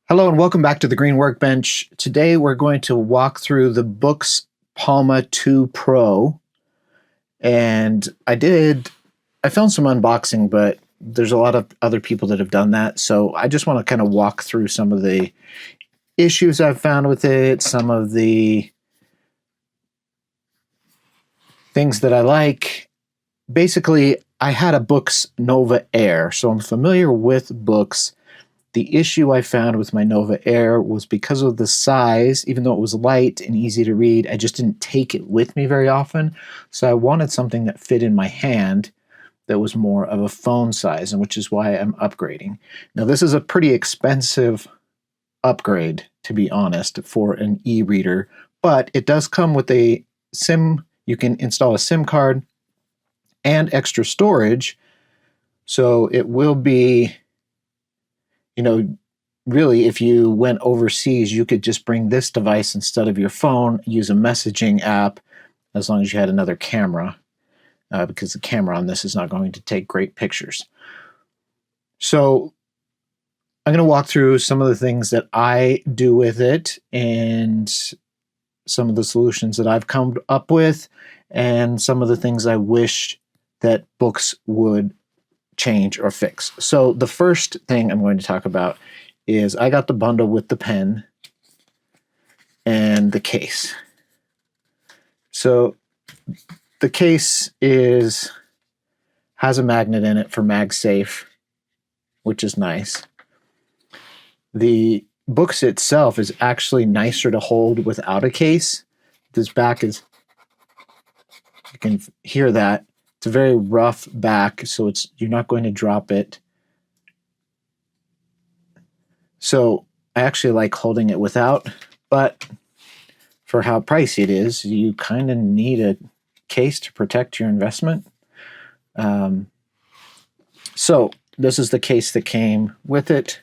Hello and welcome back to the Green Workbench. Today we're going to walk through the Boox Palma 2 Pro. And I filmed some unboxing, but there's a lot of other people that have done that. So I just want to kind of walk through some of the issues I've found with it, some of the things that I like. Basically, I had a Boox NovaAir, so I'm familiar with Boox. The issue I found with my NovaAir was because of the size, even though it was light and easy to read, I just didn't take it with me very often. So I wanted something that fit in my hand that was more of a phone size, and which is why I'm upgrading. Now, this is a pretty expensive upgrade, to be honest, for an e-reader, but it does come with a SIM. You can install a SIM card and extra storage, so it will be, really, if you went overseas, you could just bring this device instead of your phone, use a messaging app, as long as you had another camera, because the camera on this is not going to take great pictures. So I'm going to walk through some of the things that I do with it and some of the solutions that I've come up with and some of the things I wish that Boox would change or fix. So the first thing I'm going to talk about is I got the bundle with the pen and the case. So the case has a magnet in it for MagSafe, which is nice. The Boox itself is actually nicer to hold without a case. This back is, you can hear that. It's a very rough back, so you're not going to drop it. So I actually like holding it without, but for how pricey it is, you kind of need a case to protect your investment. So this is the case that came with it.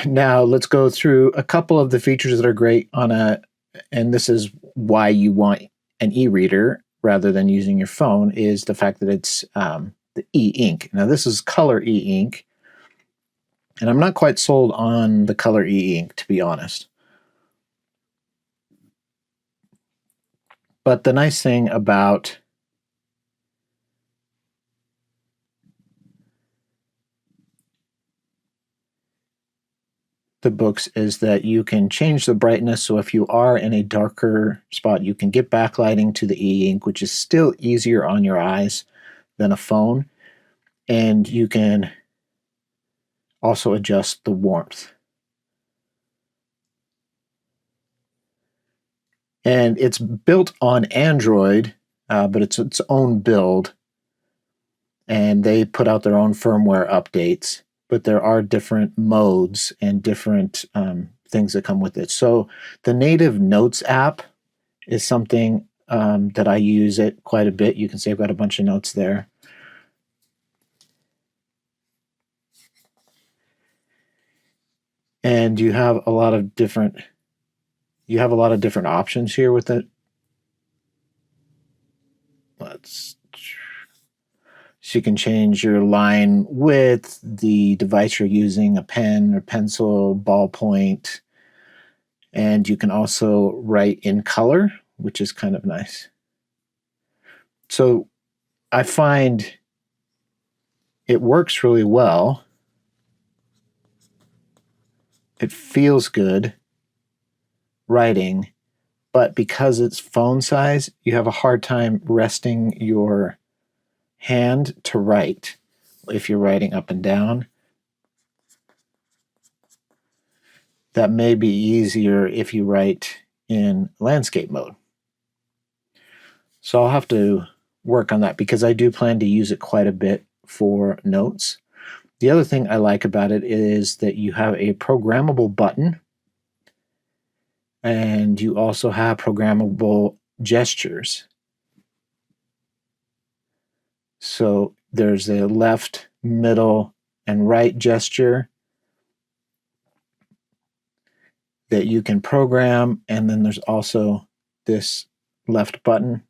Now let's go through a couple of the features that are great on and this is why you want an e-reader rather than using your phone, is the fact that it's the e-ink. Now this is color e-ink, and I'm not quite sold on the color e-ink, to be honest. But the nice thing about the Boox is that you can change the brightness. So if you are in a darker spot, you can get backlighting to the e-ink, which is still easier on your eyes than a phone. And you can also adjust the warmth. And it's built on Android, but it's its own build. And they put out their own firmware updates, but there are different modes and different things that come with it. So the native Notes app is something that I use it quite a bit. You can see I've got a bunch of notes there. And you have a lot of different options here with it. So you can change your line width, the device you're using, a pen or pencil, ballpoint, and you can also write in color, which is kind of nice. So I find it works really well. It feels good writing, but because it's phone size, you have a hard time resting your hand to write if you're writing up and down. That may be easier if you write in landscape mode. So I'll have to work on that because I do plan to use it quite a bit for notes. The other thing I like about it is that you have a programmable button, and you also have programmable gestures. So there's a left, middle, and right gesture that you can program, and then there's also this left button.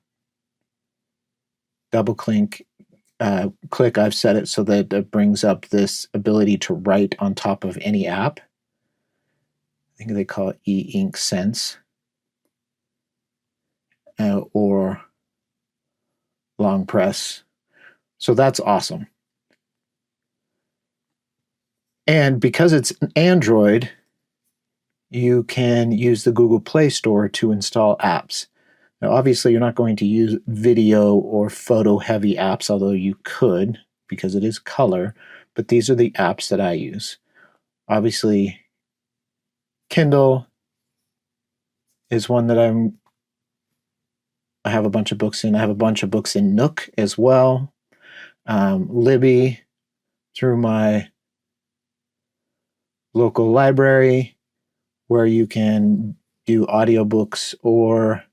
Double click click, I've set it so that it brings up this ability to write on top of any app. I think they call it e-ink Sense or long press. So that's awesome. And because it's an Android, you can use the Google Play Store to install apps. Now, obviously, you're not going to use video or photo-heavy apps, although you could because it is color, but these are the apps that I use. Obviously, Kindle is one that I have a bunch of books in. I have a bunch of books in Nook as well. Libby through my local library, where you can do audiobooks or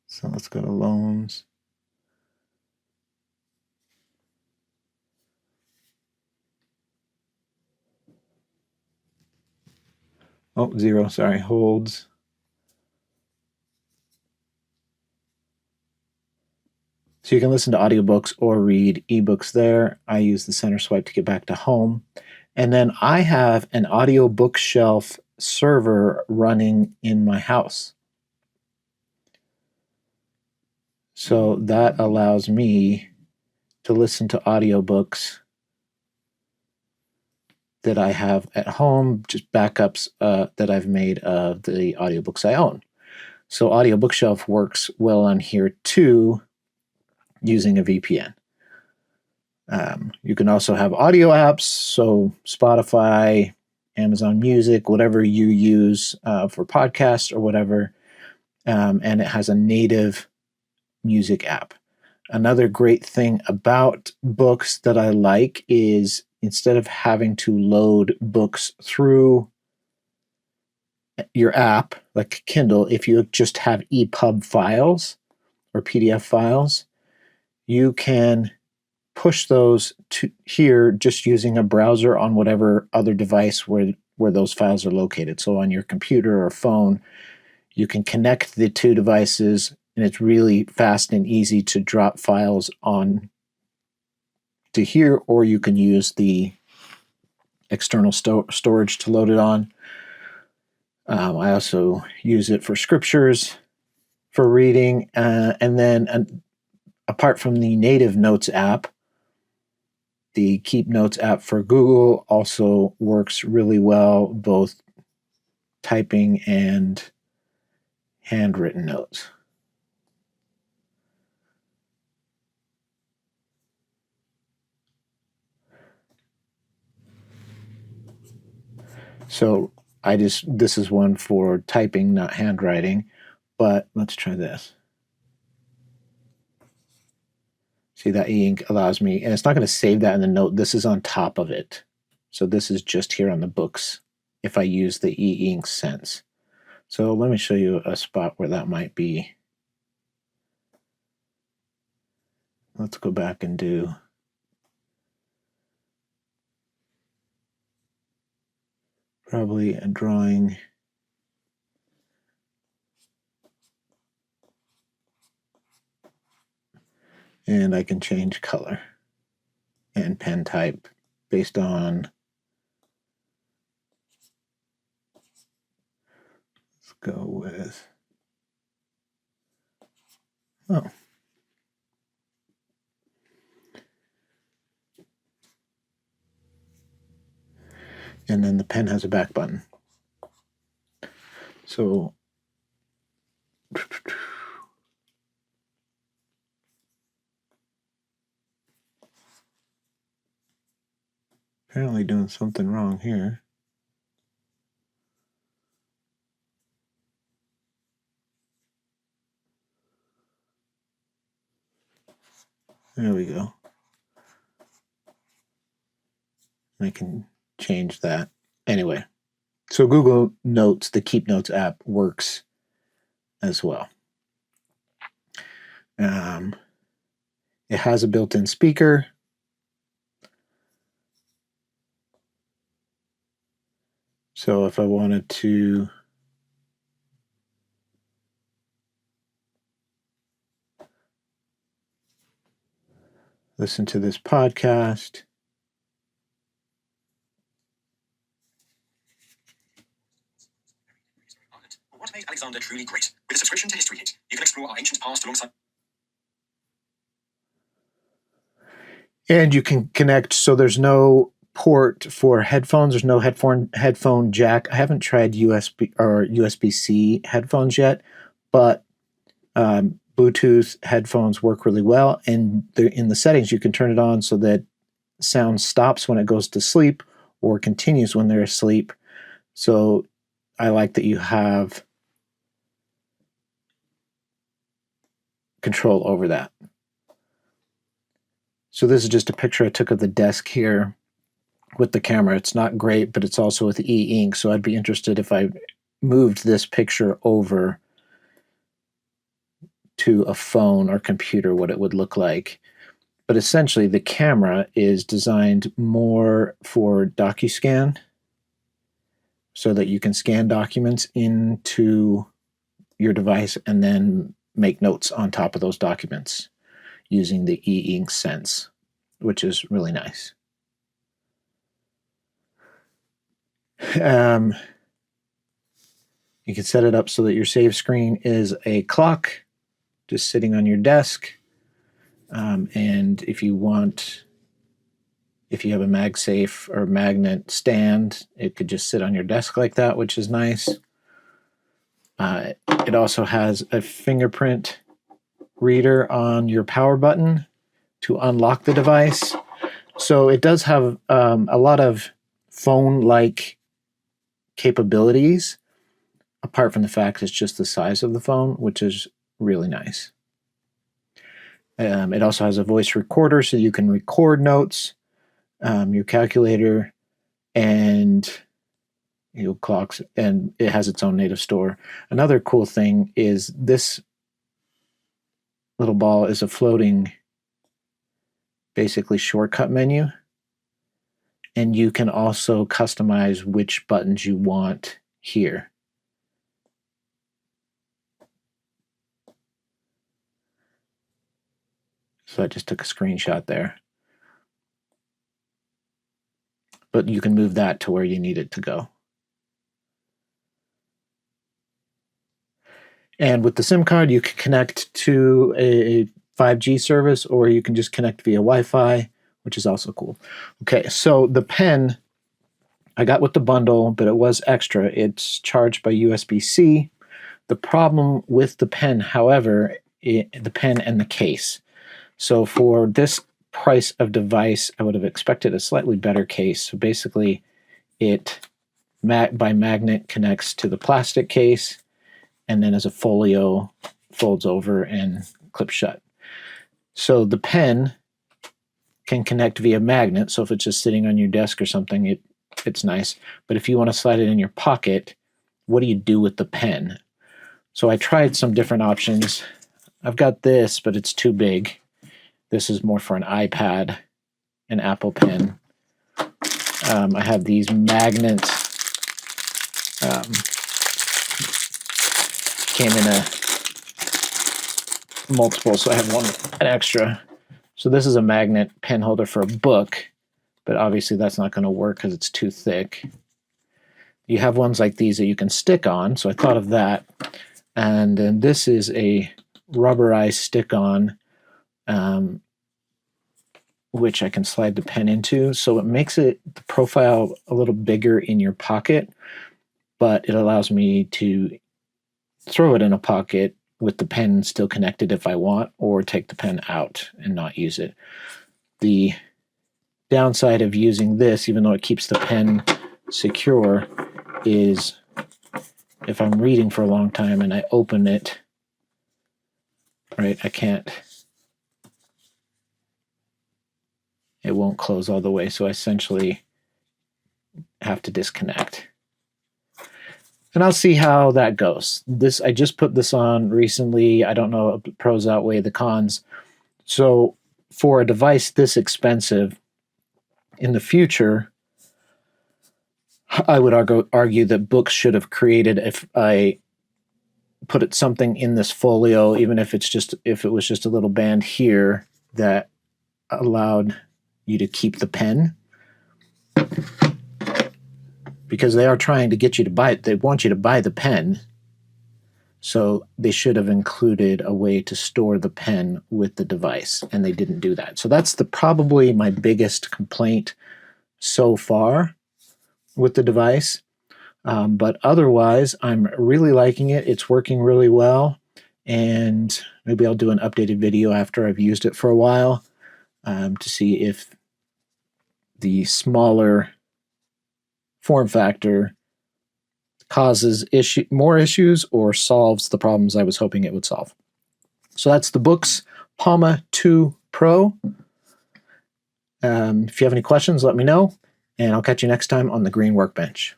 so let's go to loans. Oh, 0, sorry, holds. So you can listen to audiobooks or read ebooks there. I use the center swipe to get back to home. And then I have an audio bookshelf server running in my house. So that allows me to listen to audiobooks that I have at home, just backups that I've made of the audiobooks I own. So Audio Bookshelf works well on here too, using a VPN. You can also have audio apps, so Spotify, Amazon Music, whatever you use for podcasts or whatever, and it has a native music app. Another great thing about books that I like is instead of having to load books through your app, like Kindle, if you just have EPUB files or PDF files, you can push those to here just using a browser on whatever other device where those files are located. So on your computer or phone, you can connect the two devices, and it's really fast and easy to drop files on to here, or you can use the external storage to load it on. I also use it for scriptures, for reading, and then apart from the native Notes app, the Keep Notes app for Google also works really well, both typing and handwritten notes. So this is one for typing, not handwriting, but let's try this. See, that e-ink allows me, and it's not going to save that in the note. This is on top of it. So this is just here on the books if I use the e-ink Sense. So let me show you a spot where that might be. Let's go back and do probably a drawing. And I can change color and pen type based on, let's go with, oh. And then the pen has a back button. So apparently doing something wrong here. There we go. I can change that. Anyway, so Google Notes, the Keep Notes app, works as well. It has a built-in speaker. So if I wanted to listen to this podcast. What made Alexander truly great? With a subscription to History Hit, you can explore our ancient past alongside. And you can connect, so there's no port for headphones. There's no headphone jack. I haven't tried USB or USB-C headphones yet, but Bluetooth headphones work really well. And in the settings, you can turn it on so that sound stops when it goes to sleep or continues when they're asleep. So I like that you have control over that. So this is just a picture I took of the desk here with the camera. It's not great, but it's also with e-ink. So I'd be interested if I moved this picture over to a phone or computer, what it would look like. But essentially the camera is designed more for DocuScan so that you can scan documents into your device and then make notes on top of those documents using the e-ink sense, which is really nice. You can set it up so that your save screen is a clock just sitting on your desk. And if you have a MagSafe or magnet stand, it could just sit on your desk like that, which is nice. It also has a fingerprint reader on your power button to unlock the device. So it does have a lot of phone-like capabilities, apart from the fact it's just the size of the phone, which is really nice. It also has a voice recorder, so you can record notes, your calculator, and clocks, and it has its own native store. Another cool thing is this little ball is a floating, basically, shortcut menu, and you can also customize which buttons you want here. So I just took a screenshot there. But you can move that to where you need it to go. And with the SIM card, you can connect to a 5G service, or you can just connect via Wi-Fi, which is also cool. Okay, so the pen I got with the bundle, but it was extra. It's charged by USB-C. The problem with the pen, however, the pen and the case. So for this price of device, I would have expected a slightly better case. So basically, it by magnet connects to the plastic case, and then as a folio folds over and clips shut. So the pen can connect via magnet. So if it's just sitting on your desk or something, it's nice. But if you want to slide it in your pocket, what do you do with the pen? So I tried some different options. I've got this, but it's too big. This is more for an iPad, an Apple Pen. I have these magnets. Came in a multiple, so I have an extra. So this is a magnet pen holder for a book, but obviously that's not going to work because it's too thick. You have ones like these that you can stick on, so I thought of that. And then this is a rubberized stick-on, which I can slide the pen into. So it makes the profile a little bigger in your pocket, but it allows me to throw it in a pocket with the pen still connected if I want, or take the pen out and not use it. The downside of using this, even though it keeps the pen secure, is if I'm reading for a long time and I open it, right, it won't close all the way, so I essentially have to disconnect. And I'll see how that goes. I just put this on recently. I don't know if the pros outweigh the cons. So for a device this expensive, in the future, I would argue that Boox should have created, if I put something in this folio, even if it was just a little band here, that allowed you to keep the pen, because they are trying to get you to buy it. They want you to buy the pen, so they should have included a way to store the pen with the device, and they didn't do that. So that's probably my biggest complaint so far with the device. But otherwise, I'm really liking it. It's working really well, and maybe I'll do an updated video after I've used it for a while to see if the smaller form factor causes more issues or solves the problems I was hoping it would solve. So that's the Boox Palma 2 Pro. If you have any questions, let me know, and I'll catch you next time on the Green Workbench.